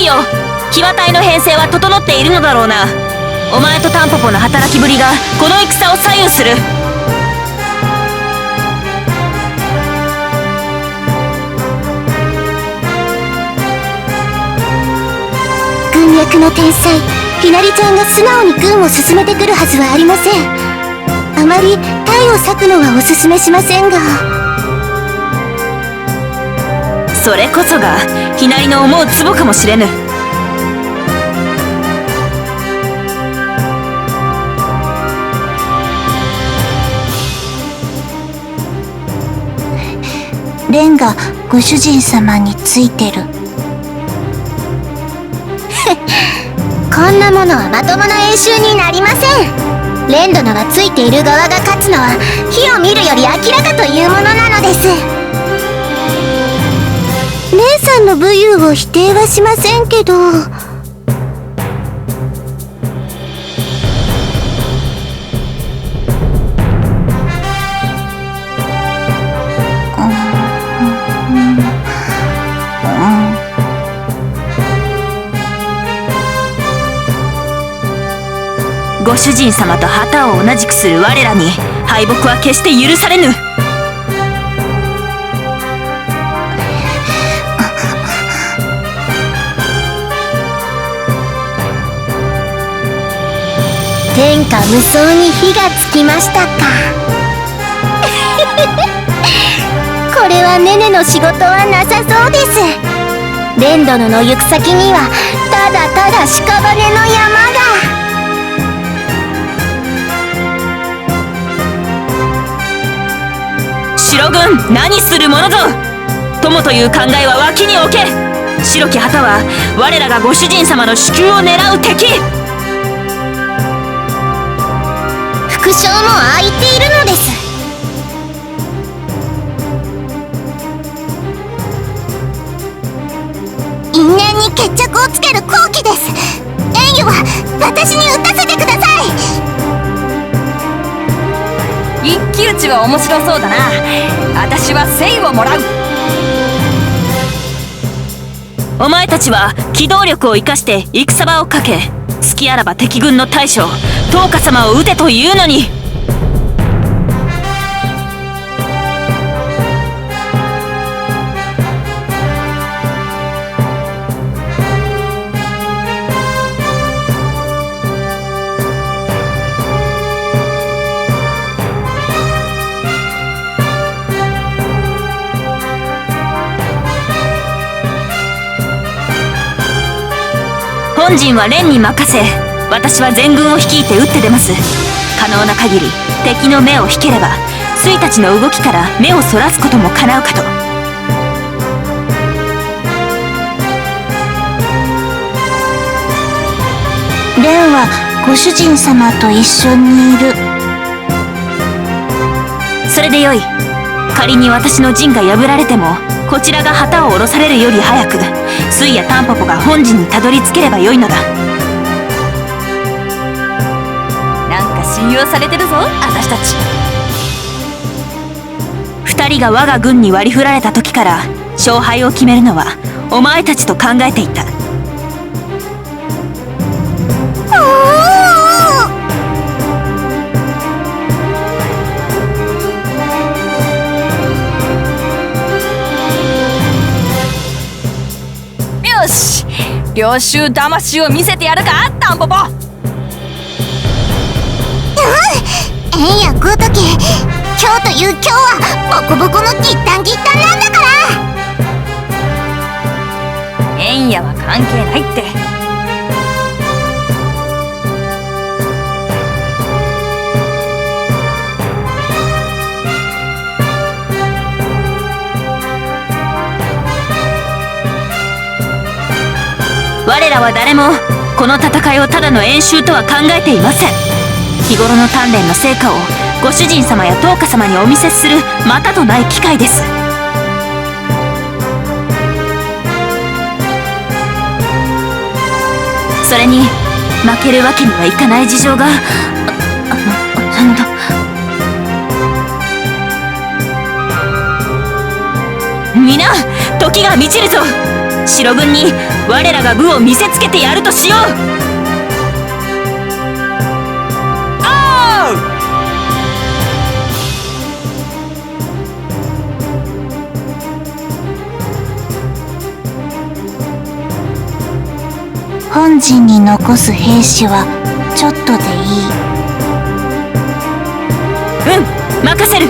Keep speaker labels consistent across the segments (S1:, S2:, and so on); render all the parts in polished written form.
S1: よ、騎馬隊の編成は整っているのだろうな。お前とタンポポの働きぶりがこの戦を左右する。
S2: 軍略の天才ひなりちゃんが素直に軍を進めてくるはずはありません。あまり体を割くのはおすすめしませんが。
S1: それこそがひなりの思うツボかもしれぬ。
S2: レンがご主人様についてる。こんなものはまともな演習になりません。レン殿がついている側が勝つのは火を見るより明らかというものなのです。姉さんの武勇を否定はしませんけど。
S1: ご主人様と旗を同じくする我らに敗北は決して許されぬ。
S2: 天下無双に火がつきましたか。これはネネの仕事はなさそうです。レン殿の行く先にはただただ屍の山が。
S1: 白軍、何するものぞ。友という考えは脇に置け。白き旗は我らがご主人様の首級を狙う敵。
S2: 副将も空いているのです。因縁に決着をつける好機です。円魚は私に撃たせてください。
S3: 一騎打ちは面白そうだな。私は生をもらう。
S1: お前たちは機動力を生かして戦場をかけ、隙あらば敵軍の大将東花様を撃てというのに。本陣は蓮に任せ、私は全軍を率いて打って出ます。可能な限り敵の目を引ければ水たちの動きから目をそらすことも叶うかと。
S2: 蓮はご主人様と一緒にいる。
S1: それでよい。仮に私の陣が破られてもこちらが旗を下ろされるより早く水やタンポポが本陣にたどり着ければよいのだ。
S3: なんか信用されてるぞ私たち。
S1: 二人が我が軍に割り振られた時から勝敗を決めるのはお前たちと考えていた。
S3: よし、領収魂を見せてやるかタンポポ。
S2: 円や豪時、今日という今日はボコボコのギッタンギッタンなんだから。
S3: 円やは関係ないって。
S1: 我らは誰もこの戦いをただの演習とは考えていません。日頃の鍛錬の成果をご主人様や東花様にお見せするまたとない機会です。それに負けるわけにはいかない事情が皆、時が満ちるぞ。白軍に我らが武を見せつけてやるとしよう。
S2: 本陣に残す兵士はちょっとでいい。
S1: うん、任せる。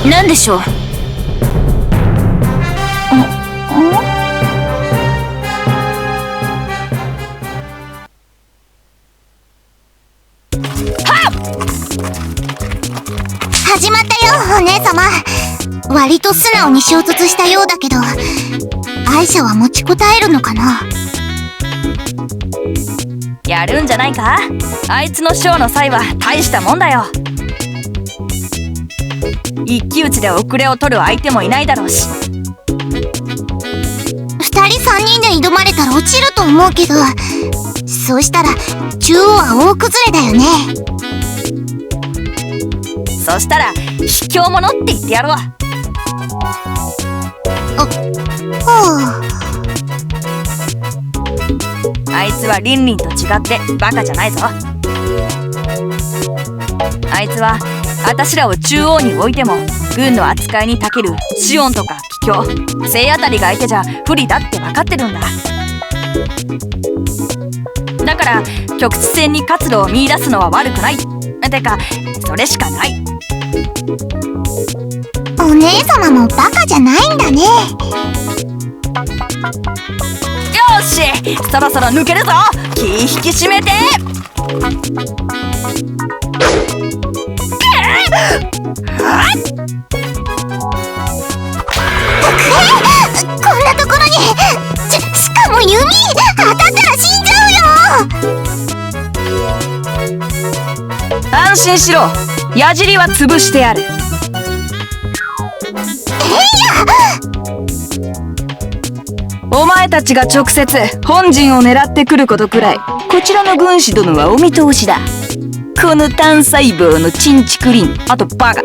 S1: 何でしょう。
S2: 始まったよ、お姉様。割と素直に衝突したようだけど、アイシャは持ちこたえるのかな。
S3: やるんじゃないか。あいつのショーの際は大したもんだよ。一騎打ちで遅れを取る相手もいないだろうし。
S2: 2人3人で挑まれたら落ちると思うけど、そうしたら中央は大崩れだよね。
S3: そしたら卑怯者って言ってやろう。あいつはリンリンと違ってバカじゃないぞ。あいつは私らを中央に置いても軍の扱いに長けるシオンとかキキョウ、聖あたりが相手じゃ不利だって分かってるんだ。だから局地戦に活路を見出すのは悪くない。てかそれしかない。
S2: お姉様もバカじゃないんだね。
S3: よし、そろそろ抜けるぞ。気引き締めて。
S2: こんなところに。しかも弓当たったら死んじゃうよ。
S3: 安心しろ、矢尻は潰してやる。お前たちが直接本陣を狙ってくることくらいこちらの軍師殿はお見通しだ。この単細胞のチンチクリン、あとバカ。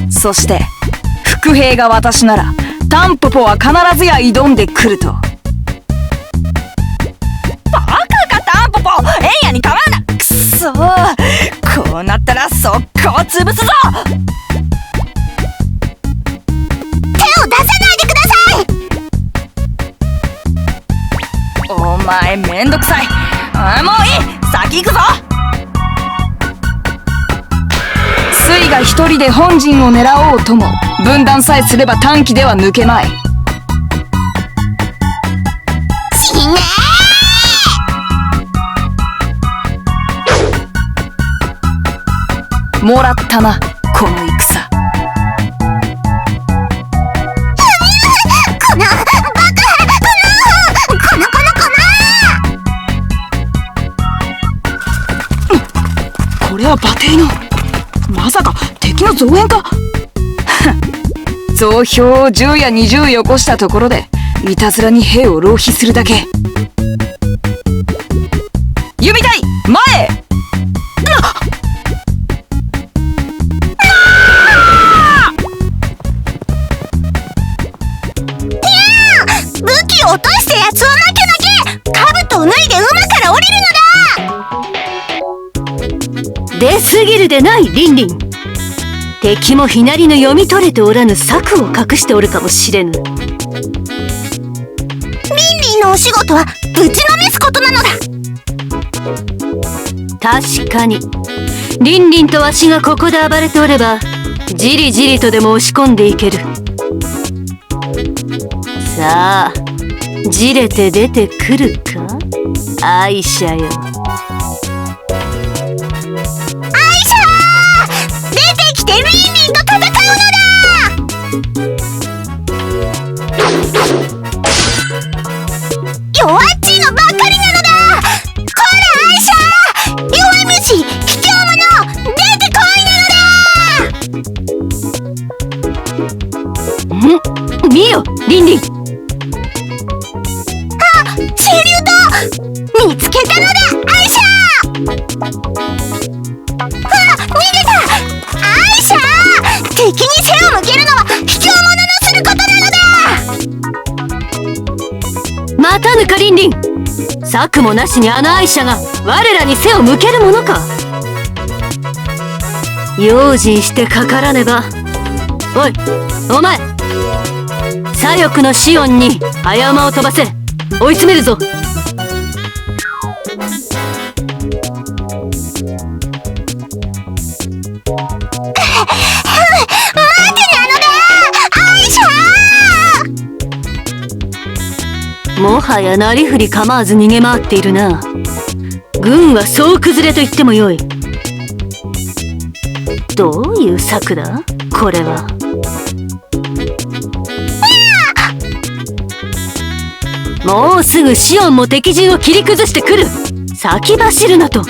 S3: そして伏兵が私ならタンポポは必ずや挑んでくると。バカかタンポポ、えんやに構うな。くそー、こうなったら速攻潰すぞ。
S2: 手を出さないでください。
S3: お前めんどくさい。もういい、先行くぞ。スイが一人で本陣を狙おうとも分断さえすれば短期では抜けまい。
S2: 死ね
S3: ー。もらったな、この戦。
S2: このバカ、この
S3: これは馬蹄の、まさか敵の増援か。増兵を10や20よこしたところでいたずらに兵を浪費するだけ。弓隊前へ。
S2: 武器を落としてやつをなきゃ兜を脱いで馬から降りるのだ。
S1: 出すぎるでないリンリン。敵もひなりの読み取れておらぬ策を隠しておるかもしれぬ。
S2: リンリンのお仕事はぶちのめすことなのだ。
S1: 確かにリンリンとわしがここで暴れておればじりじりとでも押し込んでいける。さあじれて出てくるかアイシャよ。
S2: リンリンと戦うのだ。弱っちいのばかりなのだ。こらアイシャー、
S3: らぬかリンリン。策もなしにあの愛者が我らに背を向けるものか。用心してかからねば。おいお前、左翼のシオンに早馬を飛ばせ。追い詰めるぞ。もはやなりふり構わず逃げ回っているな。軍は総崩れと言ってもよい。どういう策だこれは。もうすぐシオンも敵陣を切り崩してくる。先走るなと。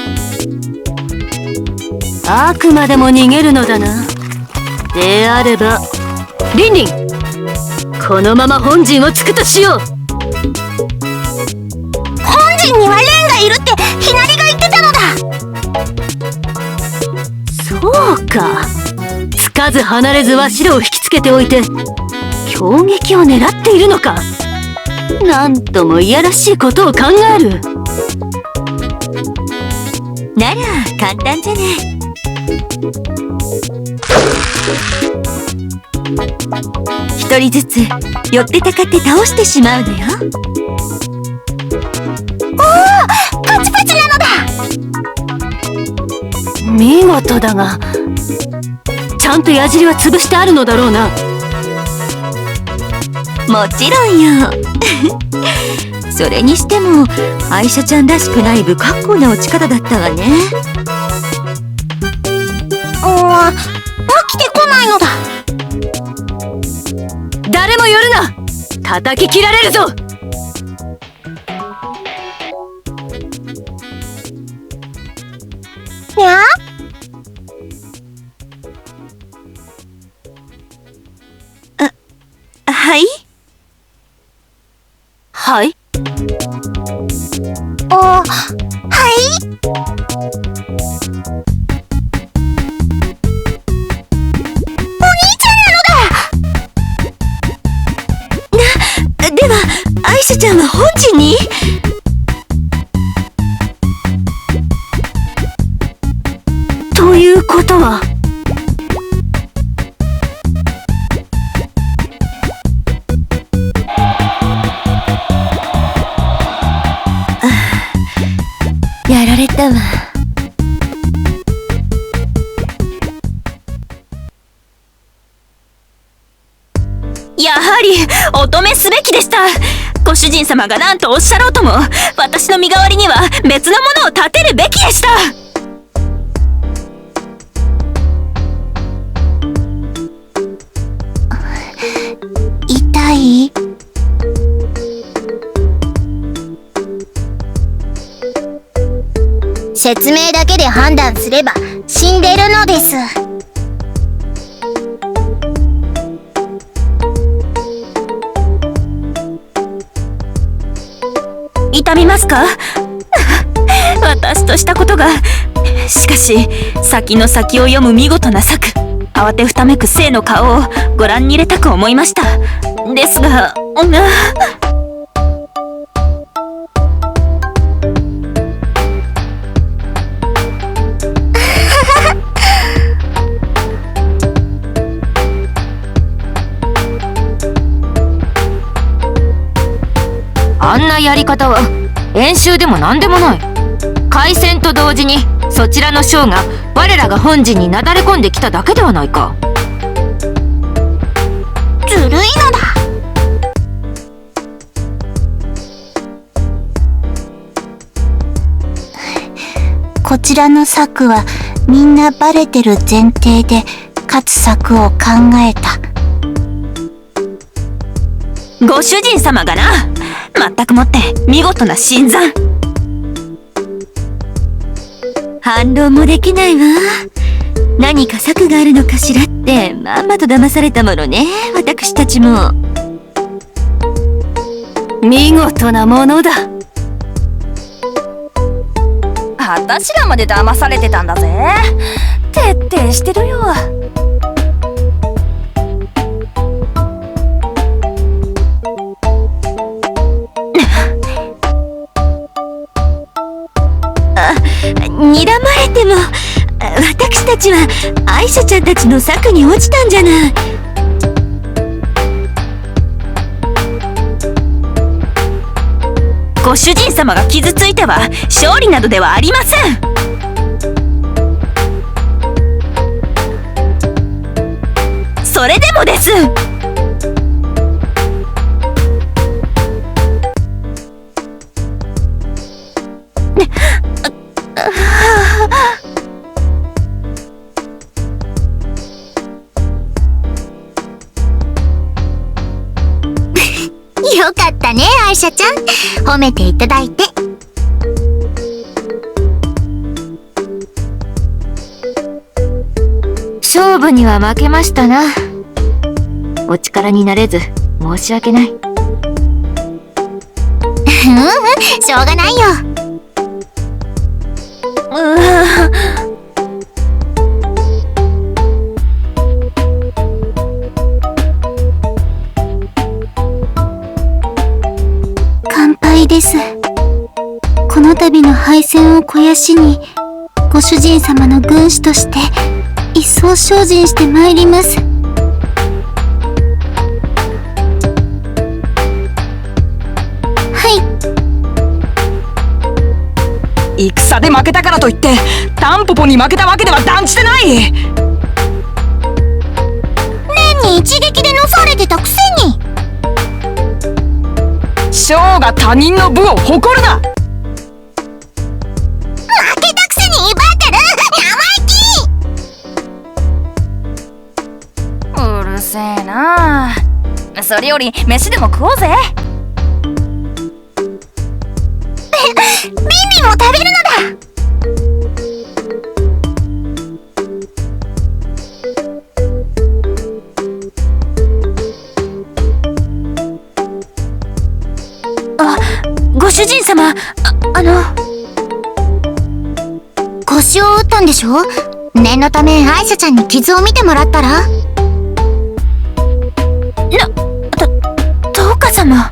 S3: あくまでも逃げるのだな。であればリンリン、このまま本陣を突くとしよう。
S2: 本陣にはレンがいるってひなりが言ってたのだ。
S3: そうか。つかず離れずわしらを引きつけておいて攻撃を狙っているのか。なんともいやらしいことを考える。
S1: なら簡単じゃね。一人ずつ寄ってたかって倒してしまうのよ。
S2: おお、パチパチなのだ。
S3: 見事だが、ちゃんと矢尻は潰してあるのだろうな。
S1: もちろんよ。それにしても愛車ちゃんらしくない不格好な落ち方だったわね。
S2: 飽きてこないのだ。
S3: 誰も寄るな。叩き切られるぞ。
S2: にゃ
S1: はい
S3: はい。
S2: はい。お兄ちゃんなのだ。
S1: では愛車ちゃんは本陣に。
S3: ということは
S1: やられたわ。やはりお止めすべきでした。ご主人様が何とおっしゃろうとも私の身代わりには別のものを立てるべきでした。
S2: 痛い？説明だけで判断すれば死んでるのです。
S1: 痛みますか？私としたことが。しかし先の先を読む見事な策。慌てふためく生の顔をご覧に入れたく思いました。ですが
S3: あんなやり方は演習でも何でもない。開戦と同時にそちらの将が我らが本陣になだれ込んできただけではないか。
S2: ずるいのだ。こちらの策はみんなバレてる前提で勝つ策を考えた。
S1: ご主人様がな。まったくもって見事な新参。反論もできないわ。何か策があるのかしらってまんまと騙されたものね、私たちも。
S3: 見事なものだ。
S1: 私らまで騙されてたんだぜ。徹底してるよ。でも私たちはアイシャちゃんたちの策に落ちたんじゃない。ご主人様が傷ついては勝利などではありません。それでもです。
S2: よかったね、アイシャちゃん。褒めていただいて。
S1: 勝負には負けましたな。お力になれず申し訳ない。
S2: しょうがないよ。乾杯です。この度の敗戦を肥やしに、ご主人様の軍師として一層精進してまいります。
S3: 戦で負けたからといってタンポポに負けたわけでは断じてない。
S2: 年に一撃でのされてたくせに。
S3: 将が他人の部を誇るな。
S2: 負けたくせに威張ってる生意気。
S1: うるせえな。それより飯でも食おうぜ。
S2: ビンビンも食べるのだ。
S1: ご主人様、
S2: 腰を打ったんでしょ。念のためアイシャちゃんに傷を見てもらったら。
S1: トウカ様。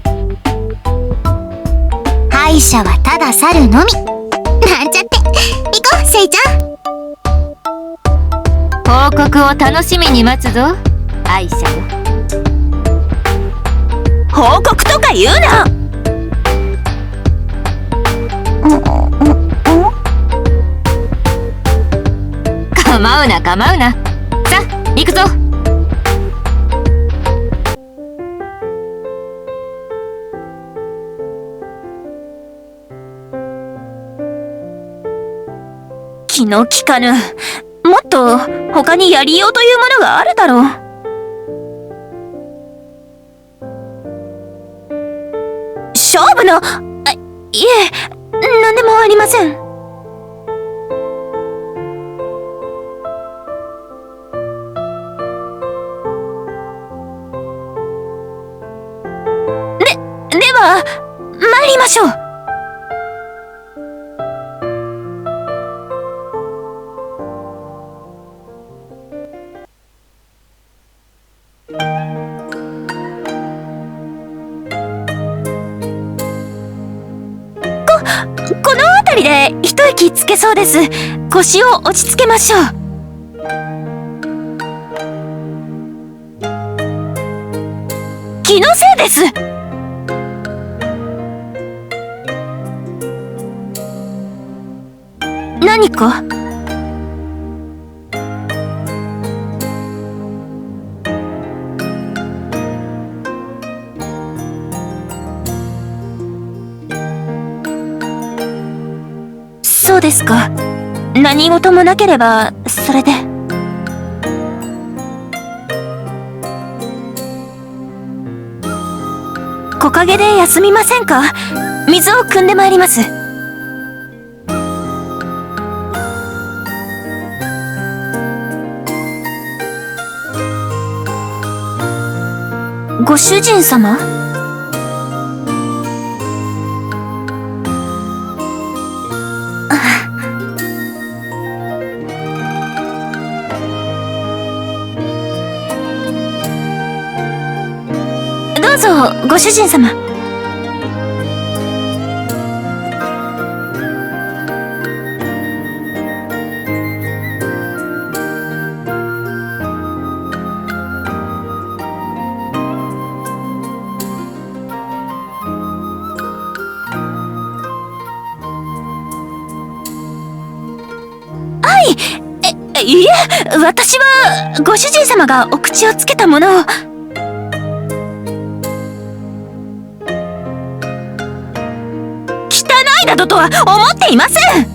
S2: アイシャはただ去るのみ。なんちゃって。行こう、セイちゃん。
S1: 報告を楽しみに待つぞ、アイシャよ。報告とか言うな。構うな構うな。さあ行くぞ。気の利かぬ。もっと他にやりようというものがあるだろう。勝負の、いえ、何でもありません。では、参りましょう。この辺りで一息つけそうです。腰を落ち着けましょう。気のせいです。何か？そうですか。何事もなければそれで。木陰で休みませんか？水を汲んでまいります。ご主人様？どうぞ、ご主人様。いえ、私はご主人様がお口をつけたものを。汚いなどとは思っていません。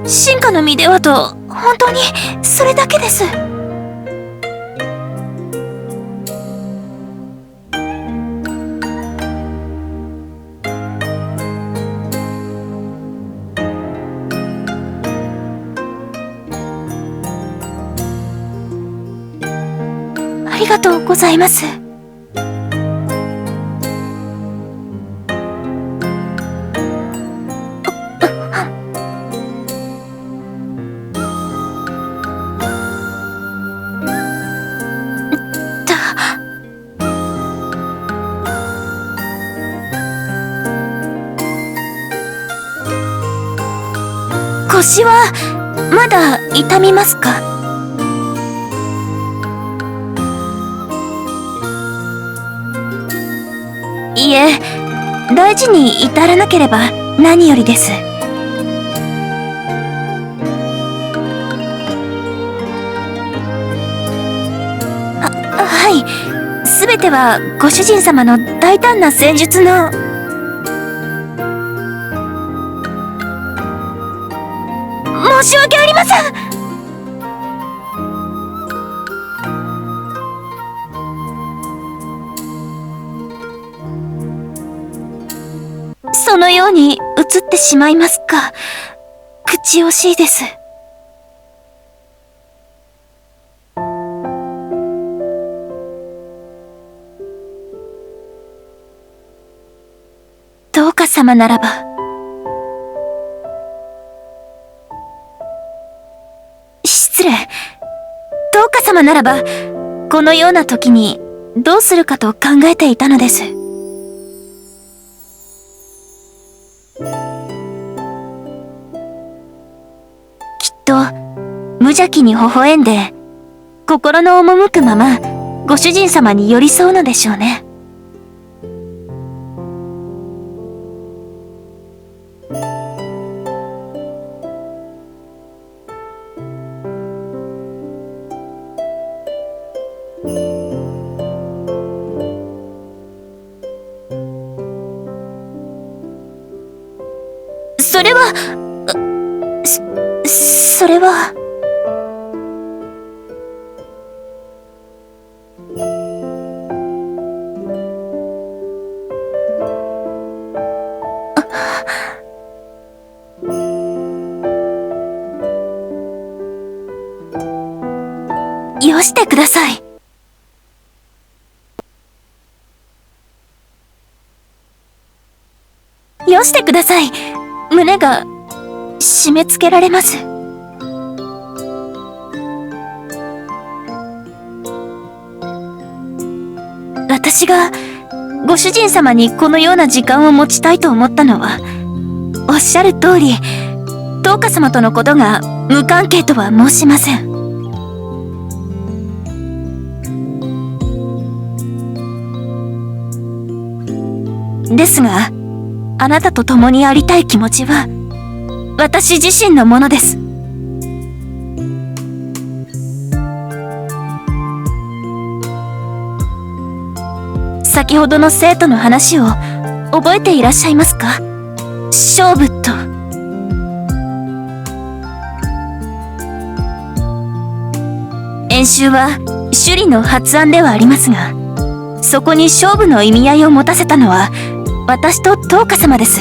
S1: 進化の身ではと本当にそれだけです。ありがとうございます。腰はまだ痛みますか？いえ、大事に至らなければ何よりです。はい、すべてはご主人様の大胆な戦術の。申し訳ありません。そのように映ってしまいますか。口惜しいです。どうか様ならば。失礼。どうか様ならば、このような時にどうするかと考えていたのです。きっと無邪気に微笑んで、心の赴くままご主人様に寄り添うのでしょうね。それは、それは。よしてください。よしてください。胸が締め付けられます。私がご主人様にこのような時間を持ちたいと思ったのは、おっしゃる通り、灯花様とのことが無関係とは申しません。ですが、あなたと共にありたい気持ちは、私自身のものです。先ほどの生徒の話を覚えていらっしゃいますか？勝負と。演習は首里の発案ではありますが、そこに勝負の意味合いを持たせたのは私と灯花様です。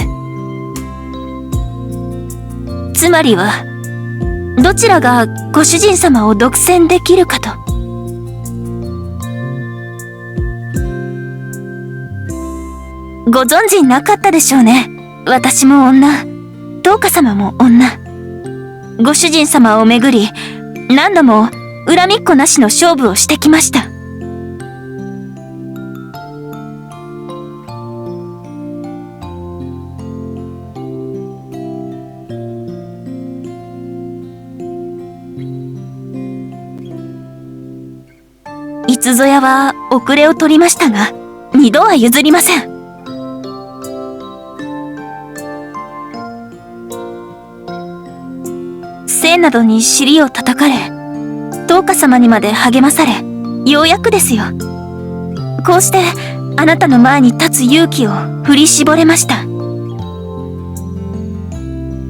S1: つまりは、どちらがご主人様を独占できるかと。ご存知なかったでしょうね。私も女、灯花様も女。ご主人様をめぐり、何度も恨みっこなしの勝負をしてきました。いつぞやは遅れを取りましたが、二度は譲りません。聖などに尻を叩かれ、灯火様にまで励まされ、ようやくですよ。こうして、あなたの前に立つ勇気を振り絞れました。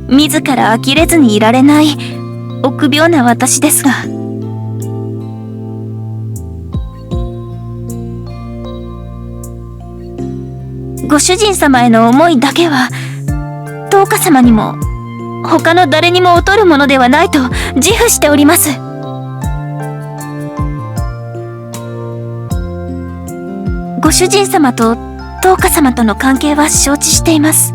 S1: 自ら呆れずにいられない、臆病な私ですが。ご主人様への思いだけは、灯火様にも、他の誰にも劣るものではないと自負しております。ご主人様と灯火様との関係は承知しています。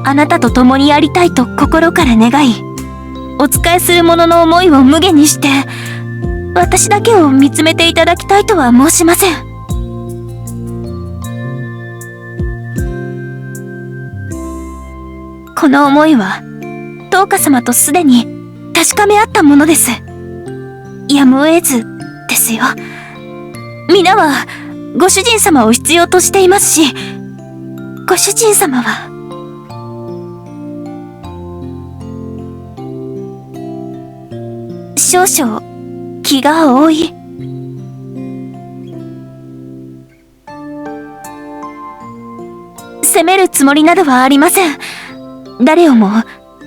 S1: あなたと共にやりたいと心から願い、お仕えする者の思いを無限にして、私だけを見つめていただきたいとは申しません。この思いは、灯火様とすでに確かめ合ったものです。やむを得ずですよ。皆はご主人様を必要としていますし、ご主人様は少々気が多い。責めるつもりなどはありません。誰をも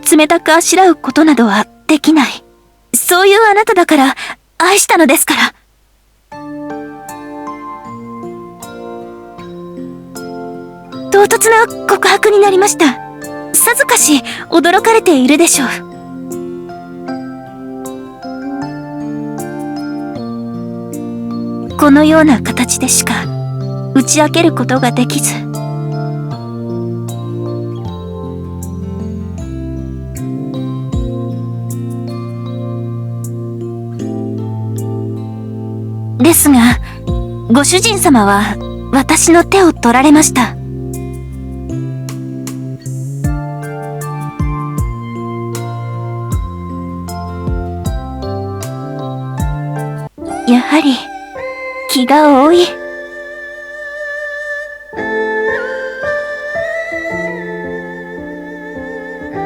S1: 冷たくあしらうことなどはできない。そういうあなただから愛したのですから。唐突な告白になりました。さぞかし驚かれているでしょう。このような形でしか打ち明けることができず、ですが、ご主人様は私の手を取られました。やはり気が多い。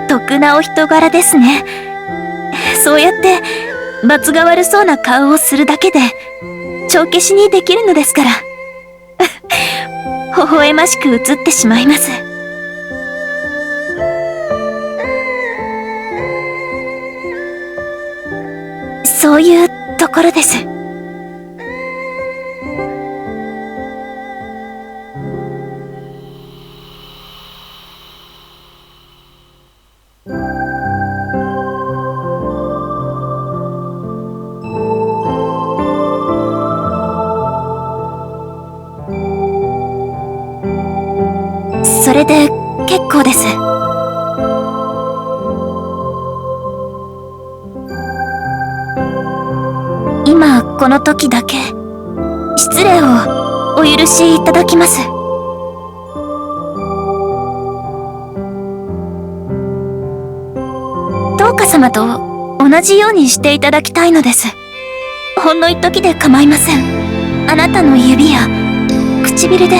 S1: 得なお人柄ですね。そうやって罰が悪そうな顔をするだけで帳消しにできるのですから。微笑ましく映ってしまいます。そういうところです。それで結構です。今この時だけ失礼をお許しいただきます。灯火様と同じようにしていただきたいのです。ほんの一時で構いません。あなたの指や唇で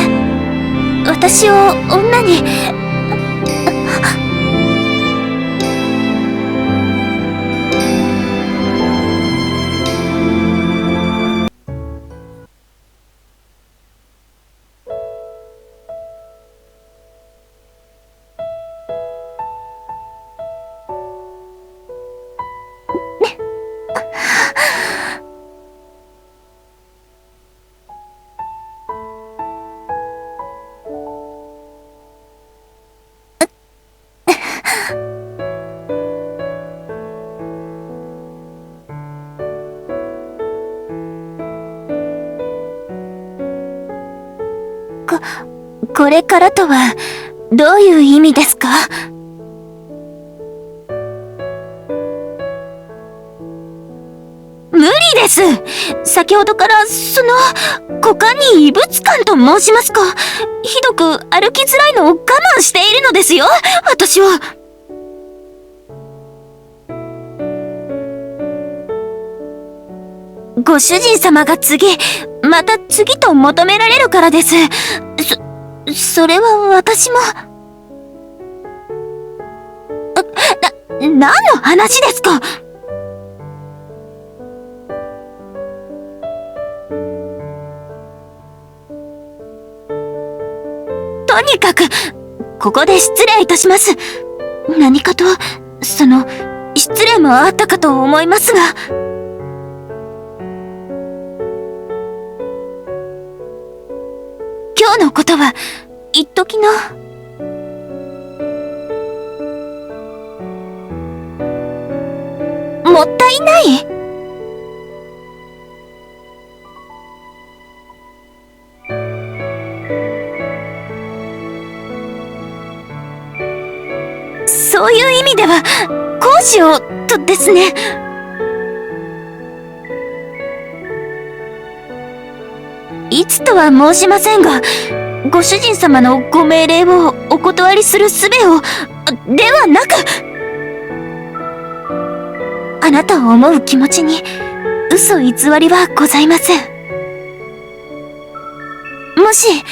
S1: 私を女に。これからとはどういう意味ですか？無理です。先ほどから股間に異物感と申しますか。ひどく歩きづらいのを我慢しているのですよ、私は。ご主人様が次、また次と求められるからです。
S2: それは私も。
S1: 何の話ですか？とにかく、ここで失礼いたします。何かと、失礼もあったかと思いますが。今日のことは、言っときな。もったいない？そういう意味では、こうしようとですね。いつとは申しませんが、ご主人様のご命令をお断りする術を、ではなく、あなたを思う気持ちに嘘偽りはございません。もし、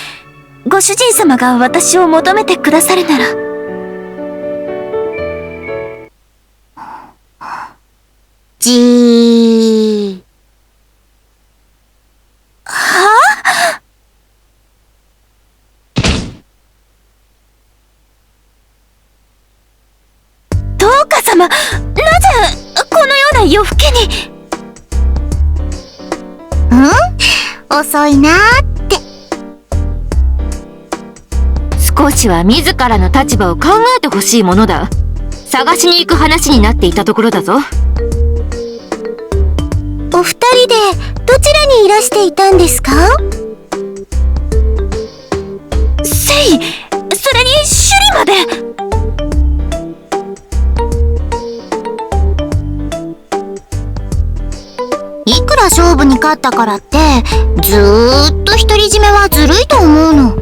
S1: ご主人様が私を求めてくださるなら、
S2: じー。
S1: はぁ？どうか様、なぜこのような夜更けに。
S2: 遅いなーって。
S4: 少しは自らの立場を考えてほしいものだ。探しに行く話になっていたところだぞ。
S2: お二人でどちらにいらしていたんですか？
S1: せい、それに首里まで。
S2: いくら勝負に勝ったからって、ずーっと独り占めはずるいと思うの。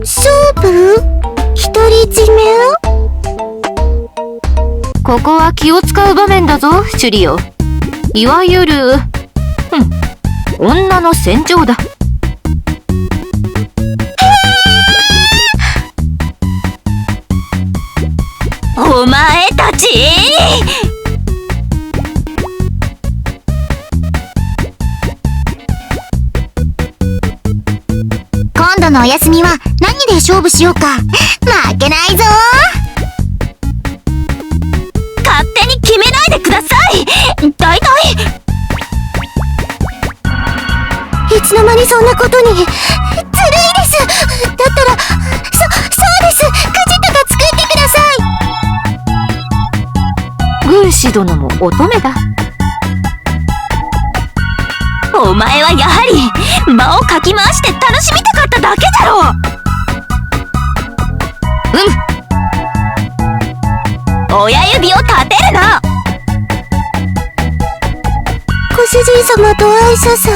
S2: 勝負？独り占め？
S4: ここは気を使う場面だぞ、シュリオ。いわゆる、女の戦場だ。
S1: お前たち！
S2: 今度のお休みは何で勝負しようか。負けないぞー。
S1: 勝手に決めないでください。だいたい。
S2: いつの間にそんなことに。ずるいです。だったら、そうです。くじとか作ってください。
S4: 軍師殿も乙女だ。
S1: お前はやはり場をかき回して楽しみたかっただけだろう。親指を立てるな。
S2: ご主人様とアイシャさん、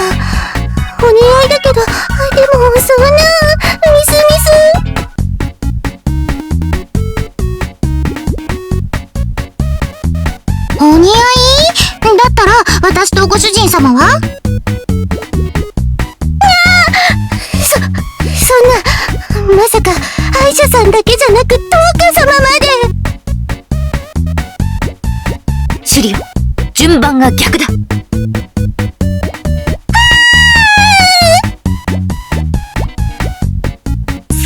S2: お似合いだけど、でもそんな、ミス。お似合い？だったら、私とご主人様は？そんな、まさか、アイシャさんだけじゃなく、トーカ様まで。
S4: シュリオ、順番が逆だ。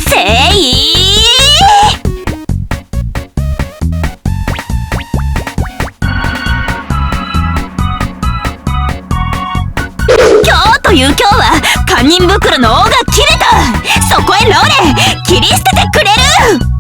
S1: せい！今日という今日は堪忍袋の尾が切れた。そこへローレ、切り捨ててくれる。